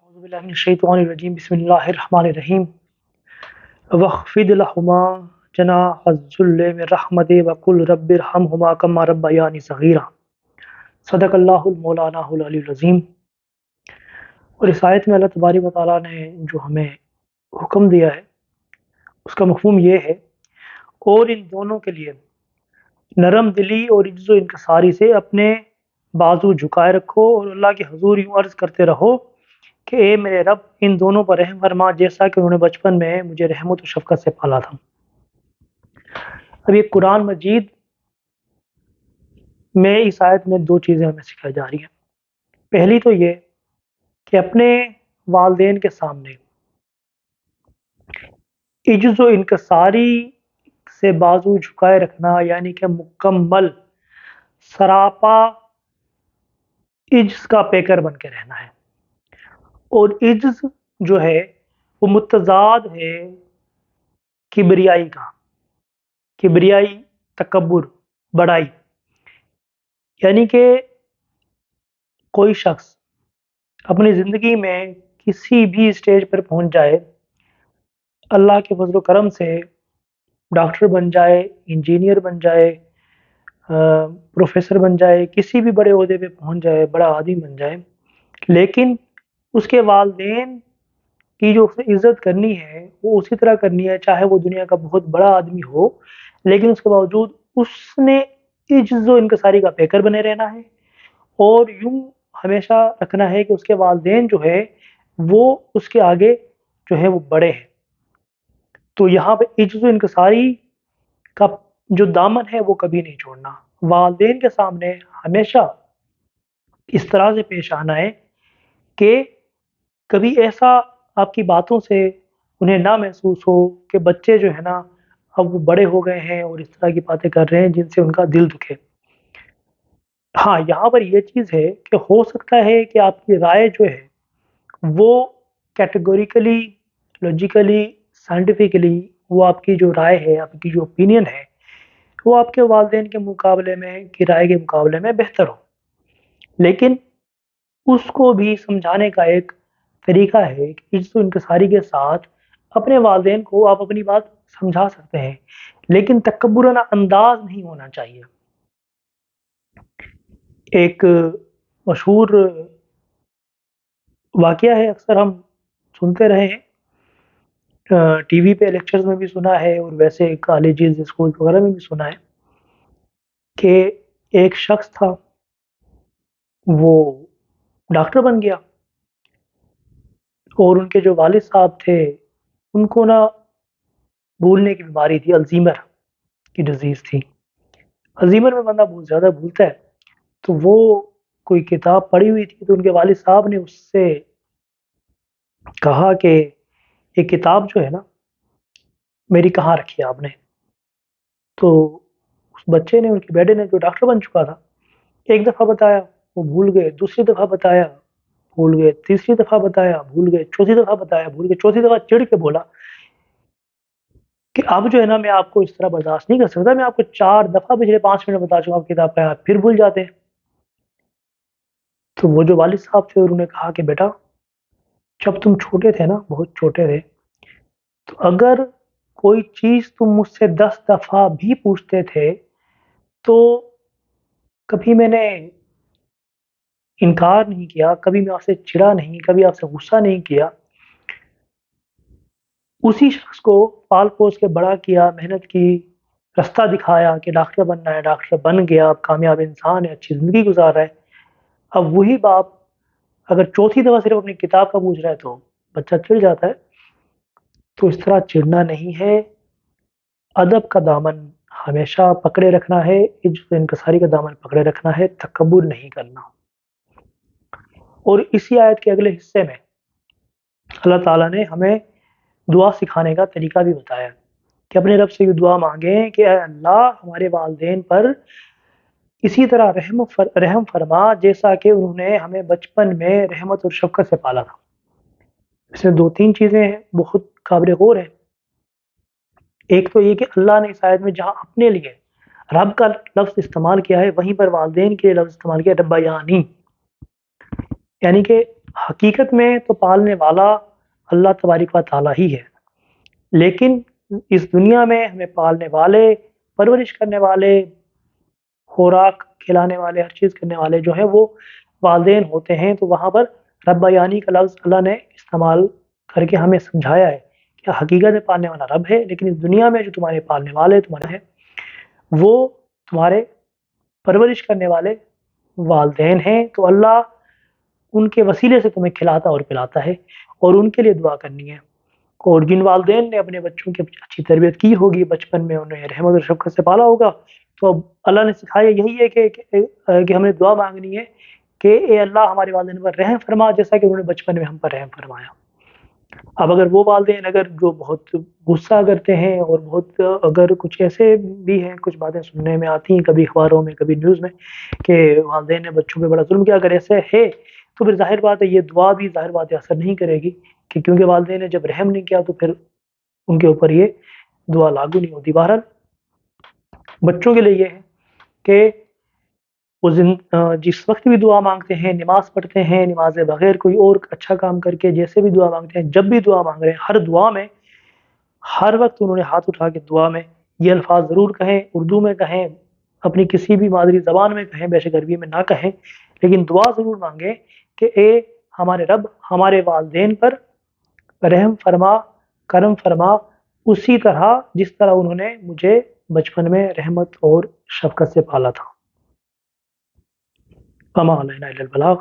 أعوذ بالله من الشيطان الرجيم بسم الله الرحمن الرحيم واخفض لهما جناح الذل من رحمته وقل رب ارحمهما كما ربياني صغيرا صدق اللہ المولانا العلی العظیم۔ اور اس آیت میں اللہ تبارک و تعالیٰ نے جو ہمیں حکم دیا ہے اس کا مفہوم یہ ہے، اور ان دونوں کے لیے نرم دلی اور عجز و انکساری سے اپنے بازو جھکائے رکھو اور اللہ کے حضور یوں عرض کرتے رہو کہ اے میرے رب ان دونوں پر رحم فرما جیسا کہ انہوں نے بچپن میں مجھے رحمت و شفقت سے پالا تھا۔ اب یہ قرآن مجید میں اس آیت میں دو چیزیں ہمیں سکھائی جا رہی ہیں۔ پہلی تو یہ کہ اپنے والدین کے سامنے عجز و انکساری سے بازو جھکائے رکھنا، یعنی کہ مکمل سراپا عجز کا پیکر بن کے رہنا ہے۔ اور عجز جو ہے وہ متضاد ہے کبریائی کا، کبریائی تکبر، بڑائی، یعنی کہ کوئی شخص اپنی زندگی میں کسی بھی اسٹیج پر پہنچ جائے، اللہ کے فضل و کرم سے ڈاکٹر بن جائے، انجینئر بن جائے، پروفیسر بن جائے، کسی بھی بڑے عہدے پہ پہنچ جائے، بڑا آدمی بن جائے، لیکن اس کے والدین کی جو اسے عزت کرنی ہے وہ اسی طرح کرنی ہے، چاہے وہ دنیا کا بہت بڑا آدمی ہو، لیکن اس کے باوجود اس نے عجز و انکساری کا پیکر بنے رہنا ہے، اور یوں ہمیشہ رکھنا ہے کہ اس کے والدین جو ہے وہ اس کے آگے جو ہے وہ بڑے ہیں۔ تو یہاں پہ عجز و انکساری کا جو دامن ہے وہ کبھی نہیں چھوڑنا، والدین کے سامنے ہمیشہ اس طرح سے پیش آنا ہے کہ کبھی ایسا آپ کی باتوں سے انہیں نہ محسوس ہو کہ بچے جو ہے نا اب وہ بڑے ہو گئے ہیں اور اس طرح کی باتیں کر رہے ہیں جن سے ان کا دل دکھے۔ ہاں، یہاں پر یہ چیز ہے کہ ہو سکتا ہے کہ آپ کی رائے جو ہے وہ کیٹیگوریکلی، لاجیکلی، سائنٹیفکلی وہ آپ کی جو رائے ہے، آپ کی جو اوپینین ہے، وہ آپ کے والدین کے مقابلے میں، کی رائے کے مقابلے میں بہتر ہو، لیکن اس کو بھی سمجھانے کا ایک طریقہ ہے کہ عجز و انکساری کے ساتھ اپنے والدین کو آپ اپنی بات سمجھا سکتے ہیں، لیکن تکبرانہ انداز نہیں ہونا چاہیے۔ ایک مشہور واقعہ ہے، اکثر ہم سنتے رہے ہیں، ٹی وی پہ لیکچرز میں بھی سنا ہے اور ویسے کالجز، اسکول وغیرہ میں بھی سنا ہے کہ ایک شخص تھا، وہ ڈاکٹر بن گیا، اور ان کے جو والد صاحب تھے ان کو نا بھولنے کی بیماری تھی، الزیمر کی ڈیزیز تھی۔ الزیمر میں بندہ بہت زیادہ بھولتا ہے، تو وہ کوئی کتاب پڑھی ہوئی تھی، تو ان کے والد صاحب نے اس سے کہا کہ یہ کتاب جو ہے نا میری کہاں رکھی آپ نے؟ تو اس بچے نے، ان کے بیٹے نے جو ڈاکٹر بن چکا تھا، ایک دفعہ بتایا وہ بھول گئے، دوسری دفعہ بتایا بھول گئے، تیسری دفعہ بتایا بھول گئے، چوتھی دفعہ بتایا بھول گئے، چوتھی دفعہ چڑھ کے بولا کہ اب جو ہے نا میں آپ کو اس طرح برداشت نہیں کر سکتا، میں آپ کو 4 دفعہ پچھلے 5 منٹ بتا چکا ہوں کتاب کا، آپ پھر بھول جاتے ہیں۔ تو وہ جو والد صاحب تھے انہوں نے کہا کہ بیٹا جب تم چھوٹے تھے نا، بہت چھوٹے تھے، تو اگر کوئی چیز تم مجھ سے 10 دفعہ بھی پوچھتے تھے تو کبھی میں نے انکار نہیں کیا، کبھی میں آپ سے چڑا نہیں، کبھی آپ سے غصہ نہیں کیا، اسی شخص کو پال پوس کے بڑا کیا، محنت کی، رستہ دکھایا کہ ڈاکٹر بننا ہے، ڈاکٹر بن گیا، اب کامیاب انسان ہے، اچھی زندگی گزار رہا ہے۔ اب وہی باپ اگر چوتھی دفعہ صرف اپنی کتاب کا پوچھ رہا ہے تو بچہ چڑ جاتا ہے۔ تو اس طرح چڑنا نہیں ہے، ادب کا دامن ہمیشہ پکڑے رکھنا ہے، عجز و انکساری کا دامن پکڑے رکھنا ہے، تکبر نہیں کرنا۔ اور اسی آیت کے اگلے حصے میں اللہ تعالیٰ نے ہمیں دعا سکھانے کا طریقہ بھی بتایا کہ اپنے رب سے یہ دعا مانگیں کہ اے اللہ ہمارے والدین پر اسی طرح رحم فرما جیسا کہ انہوں نے ہمیں بچپن میں رحمت اور شفقت سے پالا تھا۔ اس میں 2-3 چیزیں ہیں بہت قابل غور ہیں۔ ایک تو یہ کہ اللہ نے اس آیت میں جہاں اپنے لیے رب کا لفظ استعمال کیا ہے، وہیں پر والدین کے لفظ استعمال کیا ربیانی، یعنی کہ حقیقت میں تو پالنے والا اللہ تبارک و تعالیٰ ہی ہے، لیکن اس دنیا میں ہمیں پالنے والے، پرورش کرنے والے، خوراک کھلانے والے، ہر چیز کرنے والے جو ہیں وہ والدین ہوتے ہیں۔ تو وہاں پر ربیانی کا لفظ اللہ نے استعمال کر کے ہمیں سمجھایا ہے کہ حقیقت میں پالنے والا رب ہے، لیکن اس دنیا میں جو تمہارے پالنے والے تمہارے ہیں وہ تمہارے پرورش کرنے والے والدین ہیں۔ تو اللہ ان کے وسیلے سے تمہیں کھلاتا اور پلاتا ہے، اور ان کے لیے دعا کرنی ہے۔ اور جن والدین نے اپنے بچوں کی اچھی تربیت کی ہوگی، بچپن میں انہیں رحمت اور شفقت سے پالا ہوگا، تو اب اللہ نے سکھایا یہی ہے کہ ہم نے دعا مانگنی ہے کہ اے اللہ ہمارے والدین پر رحم فرما، جیسا کہ انہوں نے بچپن میں ہم پر رحم فرمایا۔ اب اگر وہ والدین اگر جو بہت غصہ کرتے ہیں، اور بہت اگر کچھ ایسے بھی ہیں، کچھ باتیں سننے میں آتی ہیں کبھی اخباروں میں کبھی نیوز میں کہ والدین نے بچوں پہ بڑا ظلم کیا، اگر ایسے ہے تو پھر ظاہر بات ہے یہ دعا بھی ظاہر بات ہے اثر نہیں کرے گی، کہ کیونکہ والدین نے جب رحم نہیں کیا تو پھر ان کے اوپر یہ دعا لاگو نہیں ہوتی۔ بہرحال بچوں کے لیے یہ ہے کہ وہ جس وقت بھی دعا مانگتے ہیں، نماز پڑھتے ہیں، نماز بغیر کوئی اور اچھا کام کر کے جیسے بھی دعا مانگتے ہیں، جب بھی دعا مانگ رہے ہیں، ہر دعا میں ہر وقت انہوں نے ہاتھ اٹھا کے دعا میں یہ الفاظ ضرور کہیں، اردو میں کہیں، اپنی کسی بھی مادری زبان میں کہیں، بے شک عربی میں نہ کہیں، لیکن دعا ضرور مانگیں کہ اے ہمارے رب ہمارے والدین پر رحم فرما، کرم فرما، اسی طرح جس طرح انہوں نے مجھے بچپن میں رحمت اور شفقت سے پالا تھا۔ وما علینا الا البلاغ۔